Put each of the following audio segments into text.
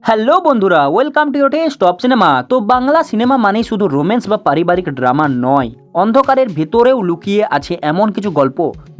Hello বন্ধুরা, welcome to your test of cinema. তো Bangla cinema মানেই শুধু রোম্যান্স বা পারিবারিক ড্রামা নয়, অন্ধকারের ভেতরেও লুকিয়ে আছে এমন কিছু গল্প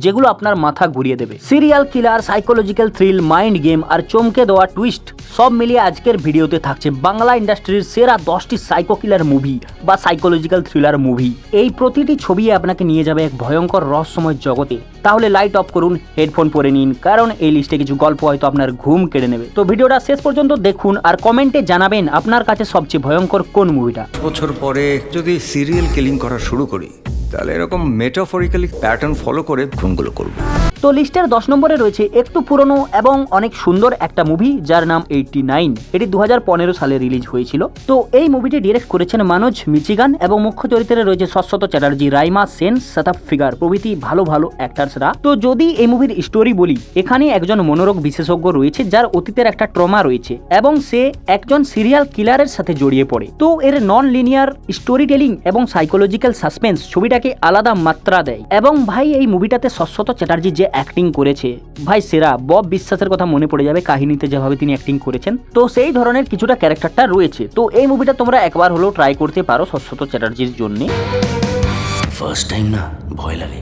যেগুলো আপনার মাথা ঘুরিয়ে দেবে। Serial killer, psychological thrill, mind game আর চমকে দেওয়া টুইস্ট সব মিলিয়ে আজকের ভিডিওতে থাকছে বাংলা ইন্ডাস্ট্রির সেরা 10টি সাইকো কিলার মুভি বা সাইকোলজিক্যাল থ্রিলার মুভি। এই প্রতিটি ছবি আপনাকে নিয়ে যাবে এক ভয়ঙ্কর রহস্যময় জগতে। তাহলে লাইট অফ করুন, হেডফোন পরে নিন, কারণ এই লিস্টে কিছু গল্প হয়তো আপনার ঘুম কেড়ে নেবে। তো ভিডিওটা শেষ পর্যন্ত দেখুন আর কমেন্টে জানাবেন আপনার কাছে সবচেয়ে ভয়ঙ্কর কোন মুভিটা। বছর পরে যদি সিরিয়াল কিলিং করা শুরু করি, তাহলে এরকম মেটাফরিক্যালি প্যাটার্ন ফলো করে খুনগুলো করব। তো লিস্টের 10 নম্বরে রয়েছে একটু পুরনো এবং অনেক সুন্দর একটা মুভি যার নাম 89। এটি 2015 সালে রিলিজ হয়েছিল। তো এই মুভিটি ডিরেক্ট করেছেন মনোজ মিচিগান এবং মুখ্য চরিত্রে রয়েছে শাশ্বত চ্যাটার্জি, রাইমা সেন, সাতাফ ফিগার প্রভৃতি ভালো ভালো অ্যাক্টার্সরা। তো যদি এই মুভির স্টোরি বলি, এখানে একজন মনোরোগ বিশেষজ্ঞ রয়েছে যার অতীতের একটা ট্রমা রয়েছে এবং সে একজন সিরিয়াল কিলারের সাথে জড়িয়ে পড়ে। তো এর নন লিনিয়ার স্টোরি টেলিং এবং সাইকোলজিক্যাল সাসপেন্স ছবিটাকে আলাদা মাত্রা দেয়। এবং ভাই এই মুভিটাতে শাশ্বত চ্যাটার্জি যে অ্যাক্টিং করেছে ভাই সেরা। বব বিশ্বাসের কথা মনে পড়ে যাবে কাহিনীতে যেভাবে তিনি অ্যাক্টিং করেছেন। তো সেই ধরনের কিছুটা ক্যারেক্টারটা রয়েছে। তো এই মুভিটা তোমরা একবার হলেও ট্রাই করতে পারো শাশ্বত চ্যাটার্জির জন্য। ফার্স্ট টাইম না, ভয় লাগে।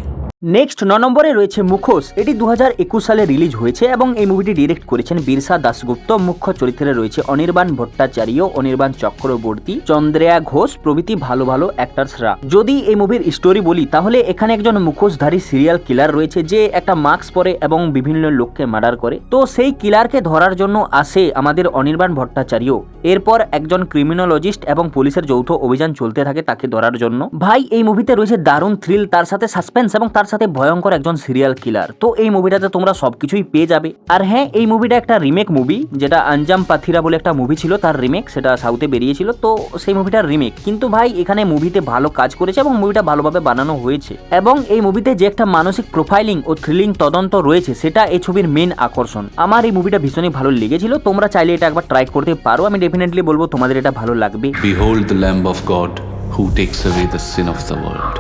নেক্সট 9 নম্বরে রয়েছে মুখোশ। এটি 2021 সালে রিলিজ হয়েছে এবং এই মুভিটি ডিরেক্ট করেছেন বিরসা দাশগুপ্ত। মুখ্য চরিত্রে রয়েছে অনির্বাণ ভট্টাচার্য, অনির্বাণ চক্রবর্তী, চন্দ্রেয়া ঘোষ প্রভৃতি ভালো ভালো অ্যাক্টার্সরা। যদি এই মুভির স্টোরি বলি, তাহলে এখানে একজন মুখোশধারী সিরিয়াল কিলার রয়েছে যে একটা মাস্ক পরে এবং বিভিন্ন লোককে মার্ডার করে। তো সেই কিলারকে ধরার জন্য আসে আমাদের অনির্বাণ ভট্টাচার্য। এরপর একজন ক্রিমিনোলজিস্ট এবং পুলিশের যৌথ অভিযান চলতে থাকে তাকে ধরার জন্য। ভাই এই মুভিতে রয়েছে দারুণ থ্রিল, তার সাথে সাসপেন্স এবং তার সাথে ভয়ঙ্কর একজন সিরিয়াল কিলার। তো এই মুভিটাতে তোমরা সবকিছুই পেয়ে যাবে। আর হ্যাঁ, এই মুভিটা একটা রিমেক মুভি, যেটা আঞ্জাম পাথিরা বলে একটা মুভি ছিল তার রিমেক, সেটা সাউথে বেরিয়েছিল। তো সেই মুভিটার রিমেক, কিন্তু ভাই এখানে মুভিতে ভালো কাজ করেছে এবং মুভিটা ভালোভাবে বানানো হয়েছে। এবং এই মুভিতে যে একটা মানসিক প্রোফাইলিং ও থ্রিলিং তদন্ত রয়েছে সেটা এই ছবির মেন আকর্ষণ। আমার এই মুভিটা ভীষণই ভালো লেগেছিল। তোমরা চাইলে এটা একবার ট্রাই করতে পারো। আমি ডেফিনেটলি বলবো তোমাদের এটা ভালো লাগবে। Behold the Lamb of God who takes away the sin of the world.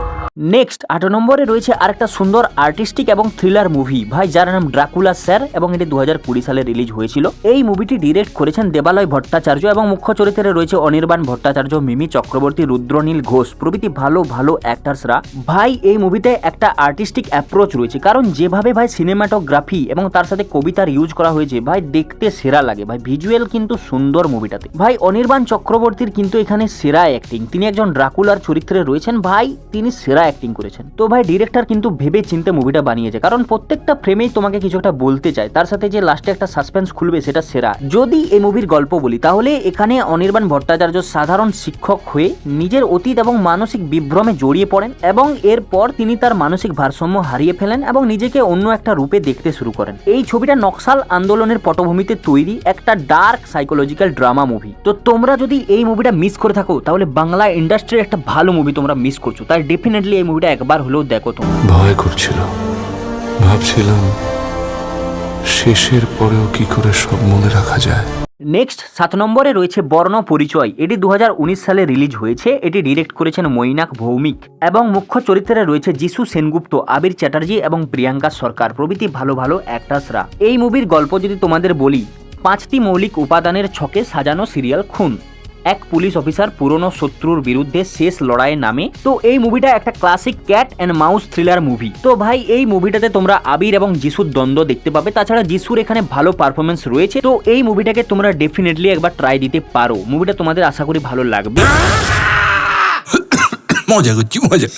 Next 8 নম্বরে রয়েছে আরেকটা সুন্দর আর্টিস্টিক এবং থ্রিলার মুভি ভাই, যার নাম ড্রাকুলা স্যার এবং এটি 2020 সালে রিলিজ হয়েছিল। এই মুভিটি ডিরেক্ট করেছেন দেবালয় ভট্টাচার্য এবং মুখ্য চরিত্রে রয়েছে অনির্বাণ ভট্টাচার্য, মিমি চক্রবর্তী, রুদ্রনীল ঘোষ প্রভৃতি ভালো ভালো অ্যাক্টার্সরা। ভাই এই মুভিতে একটা আর্টিস্টিক অ্যাপ্রোচ রয়েছে, কারণ যেভাবে ভাই সিনেমাটোগ্রাফি এবং তার সাথে কবিতার ইউজ করা হয়েছে ভাই দেখতে সেরা লাগে। ভাই ভিজুয়াল কিন্তু সুন্দর মুভিটাতে। ভাই অনির্বাণ চক্রবর্তীর কিন্তু এখানে সেরা অ্যাক্টিং, তিনি একজন ড্রাকুলার চরিত্রে রয়েছেন। ভাই তিনি সেরা অ্যাক্টিং করেছেন। তো ভাই ডিরেক্টর কিন্তু ভেবে চিন্তে মুভিটা বানিয়েছে, কারণ প্রত্যেকটা ফ্রেমেই তোমাকে কিছু একটা বলতে চায়, তার সাথে যে লাস্টে একটা সাসপেন্স খুলবে সেটা সেরা। যদি এই মুভির গল্প বলি, তাহলে এখানে অনির্বাণ ভট্টাচার্য সাধারণ শিক্ষক হয়ে নিজের অতীত এবং মানসিক বিভ্রমে জড়িয়ে পড়েন এবং এরপর তিনি তার মানসিক ভারসাম্য হারিয়ে ফেলেন এবং নিজেকে অন্য একটা রূপে দেখতে শুরু করেন। এই ছবিটা নকশাল আন্দোলনের পটভূমিতে তৈরি একটা ডার্ক সাইকোলজিক্যাল ড্রামা মুভি। তো তোমরা যদি এই মুভিটা মিস করে থাকো, তাহলে বাংলা ইন্ডাস্ট্রির একটা ভালো মুভি তোমরা মিস করছো। তাই ডেফিনেটলি এই মুভিটা একবার হলেও দেখো তোমরা। ভয় করছিল, ভাবছিলাম শেষের পরেও কি করে সব মনে রাখা যায়। নেক্সট 7 নম্বরে রয়েছে বর্ণ পরিচয়। এটি 2019 সালে রিলিজ হয়েছে। এটি ডিরেক্ট করেছেন মৈনাক ভৌমিক এবং মুখ্য চরিত্রে রয়েছে যিশু সেনগুপ্ত, আবির চ্যাটার্জি এবং প্রিয়াঙ্কা সরকার প্রভৃতি ভালো ভালো অ্যাক্টার্সরা। এই মুভির গল্প যদি তোমাদের বলি, 5টি মৌলিক উপাদানের ছকে সাজানো সিরিয়াল খুন, এক পুলিশ অফিসার পুরনো শত্রুর বিরুদ্ধে শেষ লড়াইয়ে নামে। তো এই মুভিটা একটা classic cat and mouse thriller movie. তো ভাই এই মুভিটাতে তোমরা আবির এবং যিশুর দ্বন্দ্ব দেখতে পাবে, তাছাড়া যিশুর এখানে ভালো পারফরমেন্স রয়েছে। তো এই মুভিটাকে তোমরা ডেফিনেটলি একবার ট্রাই দিতে পারো। মুভিটা তোমাদের আশা করি ভালো লাগবে। মজা করছি, মজা।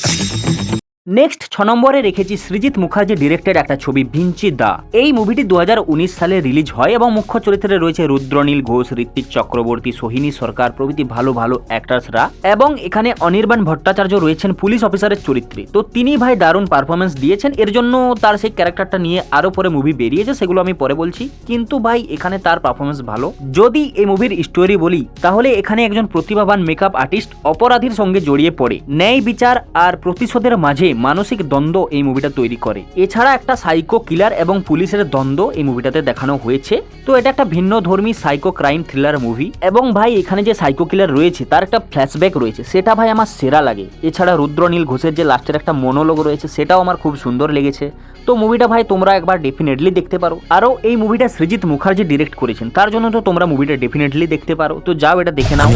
নেক্সট 6 নম্বরে রেখেছি সৃজিত মুখার্জি ডিরেক্টেড একটা ছবি ভিঞ্চি দা। এই মুভিটি 2019 সালে রিলিজ হয় এবং মুখ্য চরিত্রে রয়েছে রুদ্রনীল ঘোষ, ঋত্বিক চক্রবর্তী, সোহিনী সরকার প্রভৃতি ভালো ভালো অ্যাক্টার্সরা। এবং এখানে অনির্বাণ ভট্টাচার্য রয়েছেন পুলিশ অফিসারের চরিত্রে। তো তিনি ভাই দারুণ পারফরমেন্স দিয়েছেন। এর জন্য তার সেই ক্যারেক্টারটা নিয়ে আরো পরে মুভি বেরিয়েছে, সেগুলো আমি পরে বলছি, কিন্তু ভাই এখানে তার পারফরমেন্স ভালো। যদি এই মুভির স্টোরি বলি, তাহলে এখানে একজন প্রতিভাবান মেকআপ আর্টিস্ট অপরাধীর সঙ্গে জড়িয়ে পড়ে ন্যায় বিচার আর প্রতিশোধের মাঝে মানসিক দ্বন্দ্ব এই মুভিটা তৈরি করে। এছাড়া একটা সাইকো কিলার এবং পুলিশের দ্বন্দ্ব এই মুভিটাতে দেখানো হয়েছে। তো এটা একটা ভিন্ন ধর্মী সাইকো ক্রাইম থ্রিলার মুভি এবং ভাই এখানে যে সাইকো কিলার রয়েছে তার একটা ফ্ল্যাশব্যাক রয়েছে, সেটা ভাই আমার সেরা লাগে। এছাড়া রুদ্রনীল ঘোষের যে লাস্টের একটা মনোলগ রয়েছে সেটাও আমার খুব সুন্দর লেগেছে। তো মুভিটা ভাই তোমরা একবার ডেফিনেটলি দেখতে পারো। আরও এই মুভিটা সৃজিত মুখার্জি ডিরেক্ট করেছেন, তার জন্য তো তোমরা মুভিটা ডেফিনেটলি দেখতে পারো। তো যাও এটা দেখে নাও।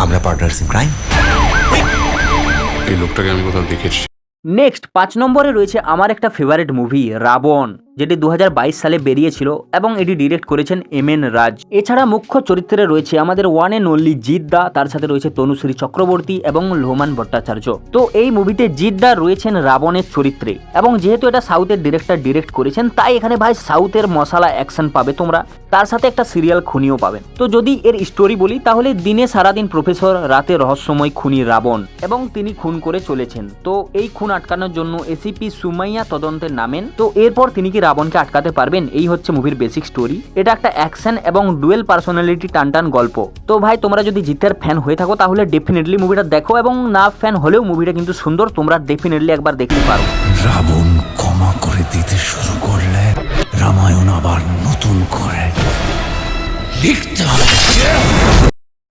আমরা পার্টনার্স ইন ক্রাইম। এই লোকটাকে আমি কোথাও দেখেছি। নেক্সট 5 নম্বরে রয়েছে আমার একটা ফেভারিট মুভি রাবণ, যেটি 2022 সালে বেরিয়েছিল এবং এটি ডিরেক্ট করেছেন এম.এন. রাজ। এছাড়া মুখ্য চরিত্রে রয়েছে আমাদের ওয়ান এন্ড অনলি জিৎ দা, তার সাথে রয়েছে তনুশ্রী চক্রবর্তী এবং লোহমান ভট্টাচার্য। তো এই মুভিতে জিৎ দা রয়েছেন রাবণের চরিত্রে এবং যেহেতু এটা সাউথের ডিরেক্টর ডিরেক্ট করেছেন তাই এখানে ভাই সাউথের মশালা অ্যাকশন পাবে তোমরা, তার সাথে একটা সিরিয়াল খুনিও পাবেন। তো যদি এর স্টোরি বলি তাহলে দিনে সারাদিন প্রফেসর, রাতে রহস্যময় খুনি রাবণ এবং তিনি খুন করে চলেছেন। তো এই খুন আটকানোর জন্য এসিপি সুমাইয়া তদন্তে নামেন। তো এরপর তিনি কি রাবণকে আটকাতে পারবেন? এই হচ্ছে মুভির বেসিক স্টোরি। এটা একটা অ্যাকশন এবং ডুয়েল পার্সোনালিটি টানটান গল্প। তো ভাই তোমরা যদি জিতের ফ্যান হয়ে থাকো তাহলে ডেফিনেটলি মুভিটা দেখো এবং না ফ্যান হলেও মুভিটা কিন্তু সুন্দর, তোমরা ডেফিনেটলি একবার দেখতে পারো। রাবণ ক্ষমা করে দিতে শুরু করলে রামায়ণ আবার নতুন করে লিখতে হবে।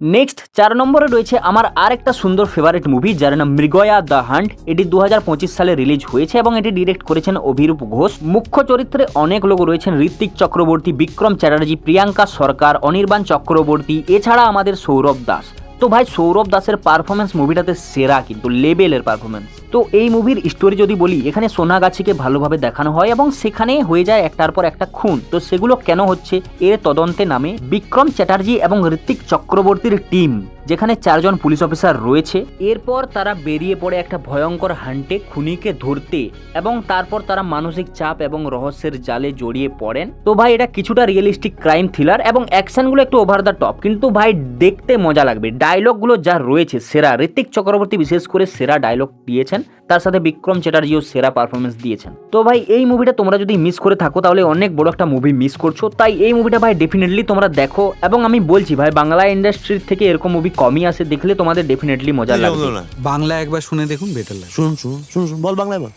নেক্সট 4 নম্বরে রয়েছে আমার আর একটা সুন্দর ফেভারিট মুভি যার নাম মৃগয়া দ্য হান্ট। এটি 2025 সালে রিলিজ হয়েছে এবং এটি ডিরেক্ট করেছেন অভিরূপ ঘোষ। মুখ্য চরিত্রে অনেক লোক রয়েছেন, ঋত্বিক চক্রবর্তী, বিক্রম চ্যাটার্জি, প্রিয়াঙ্কা সরকার, অনির্বাণ চক্রবর্তী, এছাড়া আমাদের সৌরভ দাস। তো ভাই সৌরভ দাসের পারফরমেন্স মুভিটাতে সেরা, কিন্তু লেভেলের পারফরমেন্স। তো এই মুভির স্টোরি যদি বলি, এখানে সোনাগাছিকে ভালোভাবে দেখানো হয় এবং সেখানে হয়ে যায় একটার পর একটা খুন। তো সেগুলো কেন হচ্ছে এর তদন্তে নামে বিক্রম চ্যাটার্জি এবং ঋত্বিক চক্রবর্তীর টিম, যেখানে 4 জন পুলিশ অফিসার রয়েছে। এরপর তারা বেরিয়ে পড়ে একটা ভয়ঙ্কর হান্টে খুনিকে ধরতে এবং তারপর তারা মানসিক চাপ এবং রহস্যের জালে জড়িয়ে পড়েন। তো ভাই এটা কিছুটা রিয়েলিস্টিক ক্রাইম থ্রিলার এবং অ্যাকশনগুলো একটু ওভার দ্য টপ, কিন্তু ভাই দেখতে মজা লাগবে। ডায়লগগুলো যা রয়েছে সেরা, ঋত্বিক চক্রবর্তী বিশেষ করে সেরা ডায়লগ দিয়েছেন, তার সাথে বিক্রম চ্যাটার্জিও সেরা পারফরমেন্স দিয়েছেন। তো ভাই এই মুভিটা তোমরা যদি মিস করে থাকো তাহলে অনেক বড় একটা মুভি মিস করছো। তাই এই মুভিটা ভাই ডেফিনেটলি তোমরা দেখো এবং আমি বলছি ভাই বাংলা ইন্ডাস্ট্রির থেকে এরকম মুভি কমই আসে, দেখলে তোমাদের ডেফিনেটলি মজা লাগবে। বাংলা একবার শুনে দেখুন, বেটার লাগে। শুনুন শুনুন শুনুন শুনুন, বল বাংলায় বল।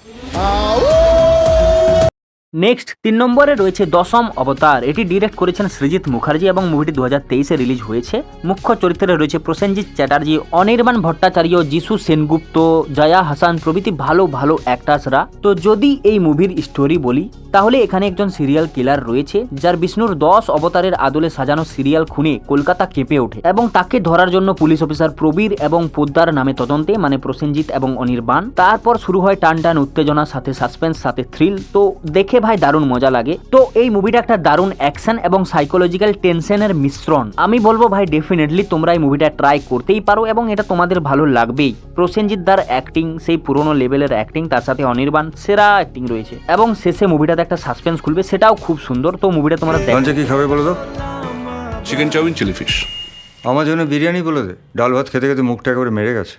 নেক্সট 3 নম্বরে রয়েছে দশম অবতার। এটি ডিরেক্ট করেছেন সৃজিত মুখার্জি এবং মুভিটি 2023-এ রিলিজ হয়েছে। মুখ্য চরিত্রে রয়েছে প্রসেনজিৎ চ্যাটার্জি, অনির্বাণ ভট্টাচার্য, যিশু সেনগুপ্ত, জয়া হাসান প্রভৃতি ভালো ভালো অ্যাক্টার্সরা। তো যদি এই মুভির স্টোরি বলি তাহলে এখানে একজন সিরিয়াল কিলার রয়েছে যার বিষ্ণুর 10 অবতারের আদলে সাজানো সিরিয়াল খুনে কলকাতা কেঁপে ওঠে এবং তাকে ধরার জন্য পুলিশ অফিসার প্রবীর এবং পোদ্দার নামে তদন্তে, মানে প্রসেনজিৎ এবং অনির্বাণ। তারপর শুরু হয় টান টান উত্তেজনা, সাথে সাসপেন্স, সাথে থ্রিল। তো দেখে ভাই দারুণ মজা লাগে। তো এই মুভিটা একটা দারুণ অ্যাকশন এবং সাইকোলজিক্যাল টেনশনের মিশ্রণ। আমি বলবো ভাই ডেফিনেটলি তোমরা এই মুভিটা ট্রাই করতেই পারো এবং এটা তোমাদের ভালো লাগবেই। প্রসেনজিৎ দার অ্যাক্টিং সেই পুরোনো লেভেলের অ্যাক্টিং, তার সাথে অনির্বাণ সেরা অ্যাক্টিং রয়েছে এবং শেষে মুভিটাতে একটা সাসপেন্স খুলবে, সেটাও খুব সুন্দর। তো মুভিটা তোমরা দেখো। লঞ্চে কি খাবে বলো তো? Chicken chowmein, chilli fish. আমার জন্য বিরিয়ানি বলে দে। ডাল ভাত খেতে খেতে মুখটা একেবারে মেরে গেছে।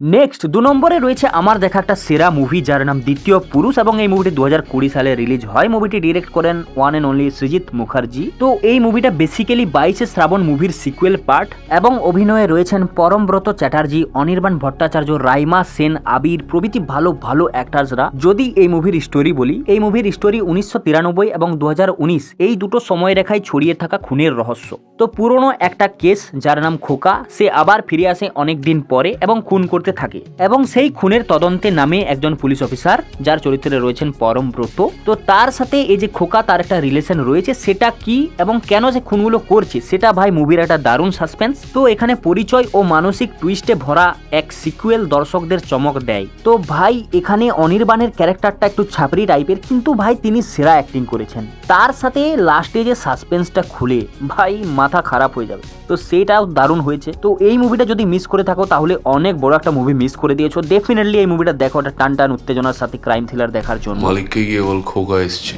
নেক্সট 2 নম্বরে রয়েছে আমার দেখা একটা সেরা মুভি যার নাম দ্বিতীয় পুরুষ এবং এই মুভিটি 2020 সালে রিলিজ হয়। মুভিটি ডিরেক্ট করেন one and only Srijit Mukherji. তো এই মুভিটা বেসিক্যালি 22 শ্রাবণ মুভির সিকুয়েল পার্ট এবং অভিনয়ে রয়েছেন পরমব্রত চ্যাটার্জি, অনির্বাণ ভট্টাচার্য, রাইমা সেন, আবির প্রভৃতি ভালো ভালো অ্যাক্টার্সরা। যদি এই মুভির স্টোরি বলি, এই মুভির স্টোরি 1993 এবং 2019 এই দুটো সময় রেখায় ছড়িয়ে থাকা খুনের রহস্য। তো পুরনো একটা কেস যার নাম খোকা, সে আবার ফিরে আসে অনেক দিন পরে এবং খুন করতে থাকে এবং সেই খুনের তদন্তে নামে একজন পুলিশ অফিসার যার চরিত্রে রয়েছেন পরমব্রত। তো তার সাথে এই যে খোকা, তার একটা রিলেশন রয়েছে, সেটা কি এবং কেন যে খুনগুলো করছে সেটা ভাই মুভির একটা দারুণ সাসপেন্স। তো এখানে পরিচয় ও মানসিক টুইস্টে ভরা এক সিকুয়েল দর্শকদের চমক দেয়। তো ভাই এখানে অনির্বাণের ক্যারেক্টারটা একটু ছাপরি টাইপের, কিন্তু ভাই তিনি সেরা অ্যাক্টিং করেছেন। তার সাথে লাস্টে যে সাসপেন্সটা খুলে ভাই মাথা খারাপ হয়ে যাবে, তো সেটাও দারুণ হয়েছে। তো এই মুভিটা যদি মিস করে থাকো তাহলে অনেক বড় একটা মুভি মিস করে দিয়েছো। ডেফিনেটলি এই মুভিটা দেখো, একটা টান টান উত্তেজনার সাথে ক্রাইম থ্রিলার দেখার জন্য। মালিককে গিয়ে বল খোকা এসছে।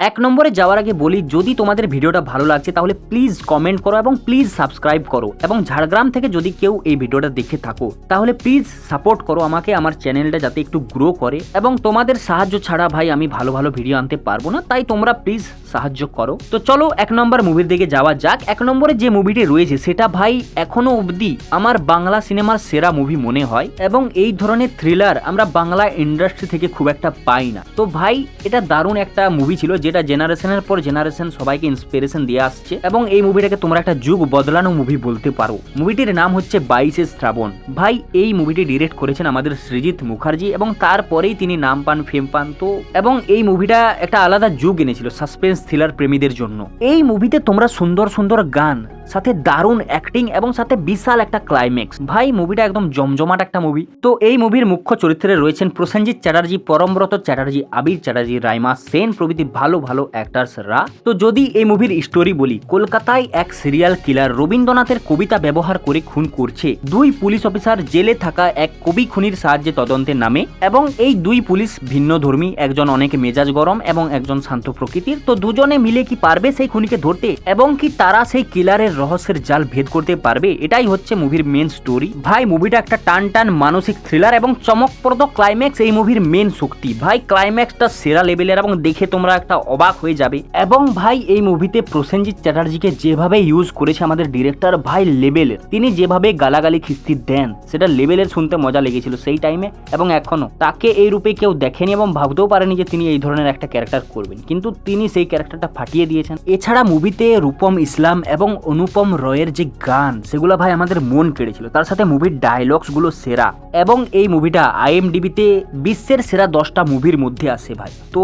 এক নম্বরে যাওয়ার আগে বলি, যদি তোমাদের ভিডিওটা ভালো লাগছে তাহলে প্লিজ কমেন্ট করো এবং প্লিজ সাবস্ক্রাইব করো, এবং ঝাড়গ্রাম থেকে যদি কেউ এই ভিডিওটা দেখে থাকো তাহলে প্লিজ সাপোর্ট করো আমাকে, আমার চ্যানেলটা যাতে একটু গ্রো করে, এবং তোমাদের সাহায্য ছাড়া ভাই আমি ভালো ভালো ভিডিও আনতে পারবো না, তাই তোমরা প্লিজ সাহায্য করো। তো চলো 1 নম্বর মুভির দিকে যাওয়া যাক। 1 নম্বরে যে মুভিটি রয়েছে সেটা ভাই এখনো অবধি আমার বাংলা সিনেমার সেরা মুভি মনে হয়, এবং এই ধরনের থ্রিলার আমরা বাংলা ইন্ডাস্ট্রি থেকে খুব একটা পাই না। তো ভাই এটা দারুণ একটা মুভি ছিল, যেটা জেনারেশনের পর জেনারেশন সবাইকে ইন্সপিরেশন দিয়ে আসছে, এবং এই মুভিটাকে তোমরা একটা যুগ বদলানো মুভি বলতে পারো। মুভিটির নাম হচ্ছে 22শে শ্রাবণ। ভাই এই মুভিটি ডিরেক্ট করেছেন আমাদের সৃজিত মুখার্জি, এবং তারপরেই তিনি নাম পান, ফেম পান। তো এবং এই মুভিটা একটা আলাদা যুগ এনেছিল সাসপেন্স থ্রিলার প্রেমীদের জন্য। এই মুভিতে তোমরা সুন্দর সুন্দর গান, সাথে দারুণ অ্যাক্টিং এবং সাথে বিশাল একটা ক্লাইম্যাক্স। ভাই মুভিটা একদম জমজমাট একটা মুভি। তো এই মুভির মুখ্য চরিত্রে রয়েছেন প্রসেনজিৎ চ্যাটার্জি, পরমব্রত চ্যাটার্জি, আবির চ্যাটার্জি, রাইমা সেন প্রভৃতি ভালো ভালো অ্যাক্টার্সরা। তো যদি এই মুভির স্টোরি বলি, কলকাতায় এক সিরিয়াল কিলার রবীন্দ্রনাথের কবিতা ব্যবহার করে খুন করছে। 2 পুলিশ অফিসার জেলে থাকা এক কবি খুনির সাহায্যে তদন্তে নামে, এবং এই 2 পুলিশ ভিন্ন ধর্মী, একজন অনেক মেজাজ গরম এবং একজন শান্ত প্রকৃতির। তো দুজনে মিলে কি পারবে সেই খুনিকে ধরতে, এবং কি তারা সেই কিলারের রহস্যের জাল ভেদ করতে পারবে? এটাই হচ্ছে মুভির মেন স্টোরি। ভাই মুভিটা একটা টান টান মানসিক থ্রিলার এবং চমকপ্রদ ক্লাইম্যাক্স এই মুভির মেন শক্তি। ভাই ক্লাইম্যাক্সটা সেরা লেভেলের এবং দেখে তোমরা একটা অবাক হয়ে যাবে। এবং ভাই এই মুভিতে প্রসেনজিৎ চ্যাটার্জিকে যেভাবে ইউজ করেছে আমাদের ডিরেক্টর, ভাই লেভেলের। তিনি যেভাবে গালাগালি খিস্তি দেন সেটা লেভেলের, শুনতে মজা লেগেছিল সেই টাইমে, এবং এখনো তাকে এই রূপে কেউ দেখেনি এবং ভাবতেও পারেনি যে তিনি এই ধরনের একটা ক্যারেক্টার করবেন, কিন্তু তিনি সেই ক্যারেক্টারটা ফাটিয়ে দিয়েছেন। এছাড়া মুভিতে রূপম ইসলাম এবং অনুপম রয়ের যে গান, সেগুলো ভাই আমাদের মন কেড়েছিল। তার সাথে মুভির ডায়লগস গুলো সেরা, এবং এই মুভিটা IMDb-তে বিশ্বের সেরা 10টা মুভির মধ্যে আসে ভাই। তো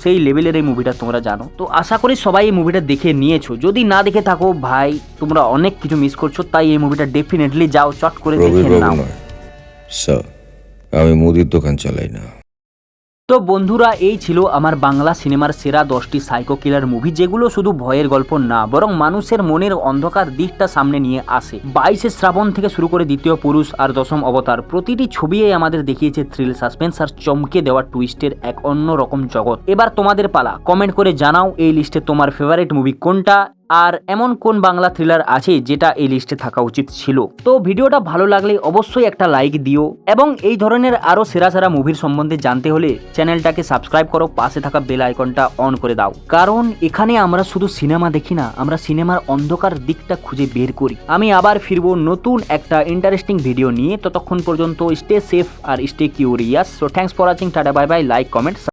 সেই লেভেলের এই মুভিটা তোমরা জানো। তো আশা করি সবাই এই মুভিটা দেখে নিয়েছো। যদি না দেখে থাকো ভাই তোমরা অনেক কিছু মিস করছো, তাই এই মুভিটা ডেফিনেটলি যাও, চট করে দেখে নাও। স্যার, আমি মুদির দোকান চালাই না। তো বন্ধুরা, এই ছিল আমার বাংলা সিনেমার সেরা 10টি সাইকো কিলার মুভি, যেগুলো শুধু ভয়ের গল্প না, বরং মানুষের মনের অন্ধকার দিকটা সামনে নিয়ে আসে। 22শে শ্রাবণ থেকে শুরু করে দ্বিতীয় পুরুষ আর দশম অবতার, প্রতিটি ছবিই আমাদের দেখিয়েছে থ্রিল, সাসপেন্স আর চমকে দেওয়া টুইস্টের এক অন্য রকম জগৎ। এবার তোমাদের পালা, কমেন্ট করে জানাও এই লিস্টে তোমার ফেভারিট মুভি কোনটা, আর এমন কোন বাংলা থ্রিলার আছে যেটা এই লিস্টে থাকা উচিত ছিল। তো ভিডিওটা ভালো লাগলে অবশ্যই একটা লাইক দিও, এবং এই ধরনের আরো সেরা সেরা মুভির সম্বন্ধে জানতে হলে চ্যানেলটাকে সাবস্ক্রাইব করো, পাশে থাকা বেল আইকনটা অন করে দাও, কারণ এখানে আমরা শুধু সিনেমা দেখি না, আমরা সিনেমার অন্ধকার দিকটা খুঁজে বের করি। আমি আবার ফিরবো নতুন একটা ইন্টারেস্টিং ভিডিও নিয়ে, ততক্ষণ পর্যন্ত স্টে সেফ আর stay curious. So thanks for watching, tata bye bye, like comment.